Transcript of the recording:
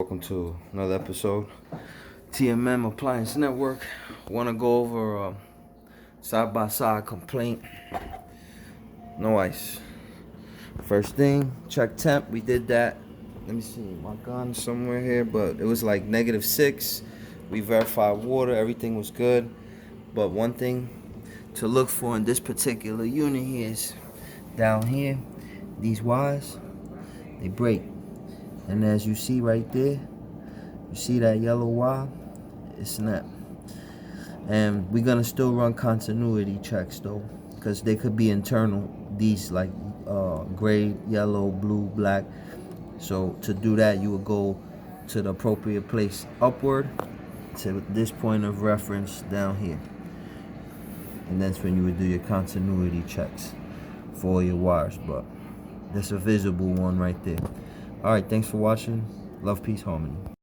Welcome to another episode, TMM Appliance Network. Want to go over side-by-side complaint. No ice. First thing, check temp. We did that. Let me see, my gun somewhere here, but it was like -6. We verified water, everything was good. But one thing to look for in this particular unit here is down here, these wires, they break. And as you see right there, you see that yellow wire? It snapped. And we're gonna still run continuity checks though, because they could be internal. These like gray, yellow, blue, black. So to do that, you would go to the appropriate place upward to this point of reference down here. And that's when you would do your continuity checks for all your wires. But that's a visible one right there. Alright, thanks for watching. Love, peace, harmony.